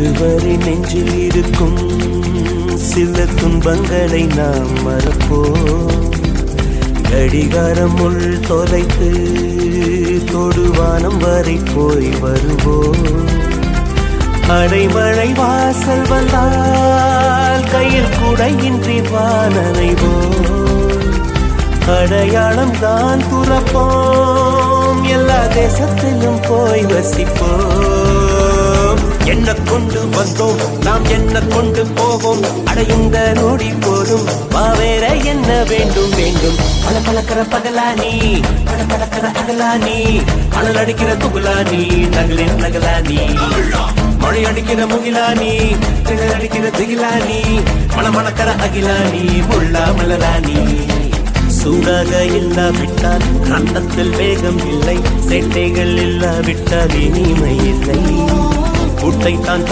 இதுவரை நெஞ்சில் இருக்கும் சில துன்பங்களை நாம் மறப்போம். கடிகாரம் உள் தொலைத்து தொடுவானம் வரை போய் வருவோம். அடைமழை வாசல் வந்தால் கையில் குடையின்றி வானனைவோம். அடையாளம் தான் துறப்போம், எல்லா தேசத்திலும் போய் வசிப்போம். என்ன கொண்டு வந்தோம் நாம் என்ன கொண்டு போவோம், அடையுங்க நோடி போதும் வேற என்ன வேண்டும் வேண்டும். பல பழக்கிற பகலானி பல பழக்கிற அகலானி, அனல் அடிக்கிற துகுலானி நகலின் நகலானி, மழை அடிக்கிற முகிலானி திகழ் அடிக்கிற திகிலானி, மணமணக்கிற அகிலானி முள்ளா மலராணி. சூடாக இல்லாவிட்டால் ரத்தத்தில் வேகம் இல்லை, சேட்டைகள் இல்லாவிட்டால் இனிமை இல்லை. கூட்டை தான்